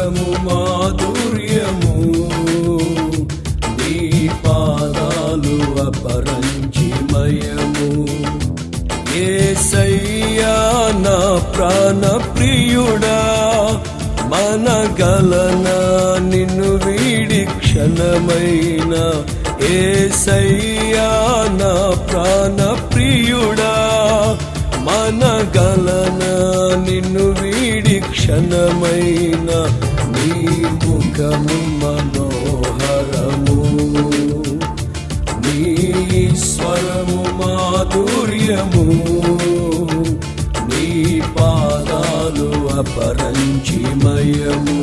స్వరము మాధుర్యము నీ పాదాలు అపరంజిమయము యేసయ్యా నా ప్రాణ ప్రియుడా మనగలనా నిన్ను వీడి క్షణమైన యేసయ్యా నా ప్రాణ ప్రియుడా మనగలనా నిన్ను వీడి క్షణమైన నీ ముఖము మనోహరము నీ స్వరము మాధుర్యము నీ పాదాలు అపరంజిమయము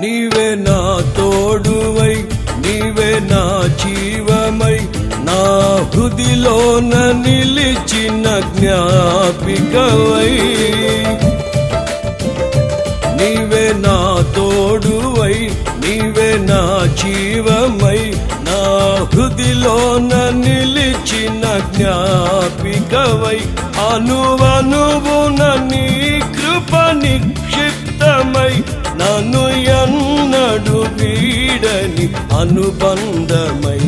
నీవే నా తోడువై నీవే నా జీవమై నా హృదిలోన నిలిచిన జ్ఞాపికవై నీవే నా తోడువై నీవే నా జీవమై నా హృదిలోన నిలిచిన జ్ఞాపికవై అనువనువున నీ కృప నిక్షిప్తమై నన్ను ఎన్నడు వీడని అనుబంధమై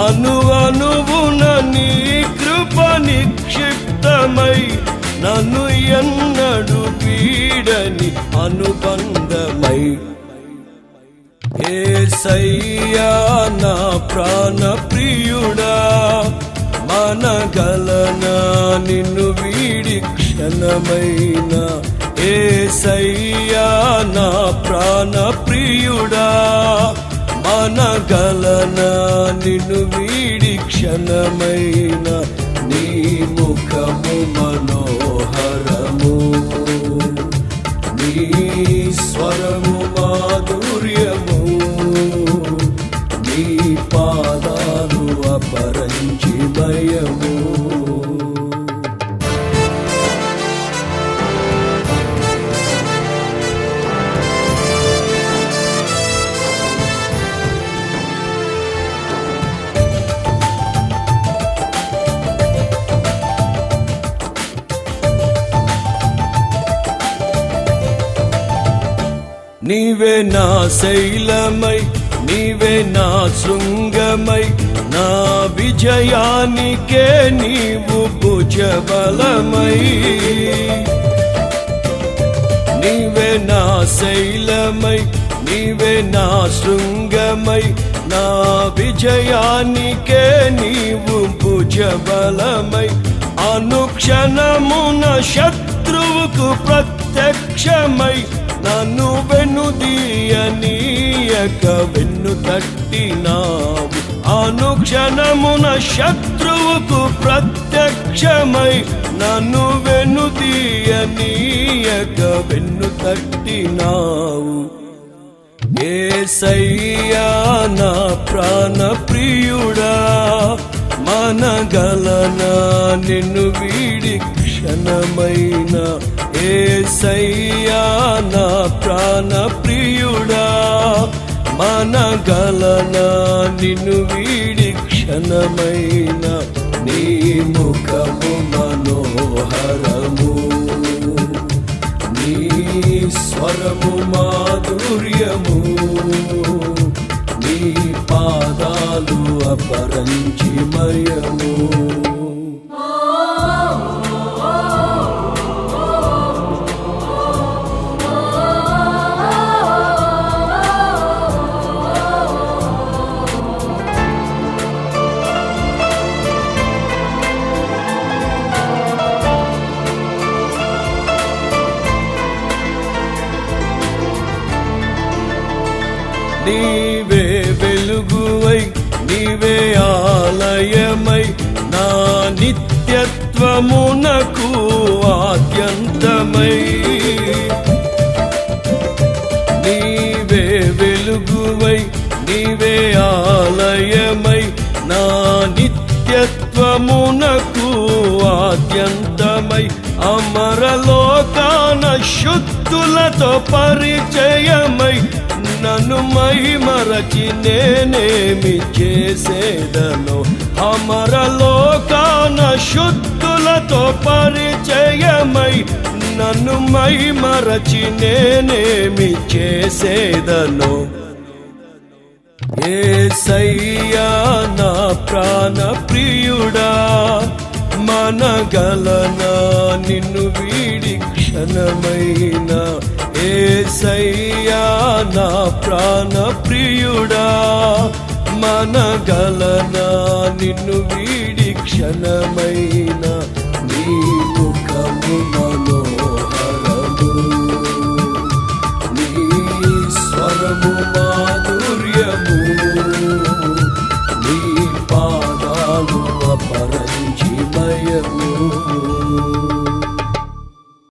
అనువనువున నీ కృప నిక్షిప్తమై నన్ను ఎన్నడు వీడని అనుబంధమై యేసయ్యా నా ప్రాణ ప్రియుడా మనగలనా నిన్ను వీడి క్షణమైన యేసయ్యా నా ప్రాణ ప్రియుడా మనగలనా నిన్ను వీడి క్షణమైన నీ ముఖము మనోహరము నీ స్వరము మాధుర్యము నీ పాదాలు అపరంజిమయము నీవే నా శైలమై నీవే నా శృంగమై నా విజయానికే నీవు భుజబలమై నీవే నా శైలమై నీవే నా శృంగమై నా విజయానికే నీవు భుజబలమై అనుక్షణమున శత్రువుకు ప్రత్యక్షమై నన్ను వెన్నుదీయనీయక వెన్ను తట్టినావు అనుక్షణమున శత్రువుకు ప్రత్యక్షమై నన్ను వెన్నుదీయనీయక వెన్ను తట్టినావు యేసయ్యా నా ప్రాణ ప్రియుడా మనగలనా నిన్ను వీడి క్షణమైన యేసయ్యా నా ప్రాణ ప్రియుడా మనగలనా నిన్ను వీడి క్షణమైన నీ ముఖము మనోహరము నీ స్వరము మాధుర్యము నీ పాదాలు అపరంజిమయము నీవే వెలుగువై నీవే ఆలయమై నా నిత్యత్వమునకు ఆద్యంతమై నీవే వెలుగువై నీవే ఆలయమై నా నిత్యత్వమునకు ఆద్యంతమై అమరలో శుద్ధులతో పరిచయమై నన్ను మహిమరచి నేనేమి చేసేదను అమరలోకాన శుద్ధులతో పరిచయమై నన్ను మహిమరచి నేనేమి చేసేదను యేసయ్యా నా ప్రాణ ప్రియుడా మనగలనా నిన్ను వీడి క్షణమైన యేసయ్యా నా ప్రాణ ప్రియుడా మనగలనా నిన్ను వీడి క్షణమైన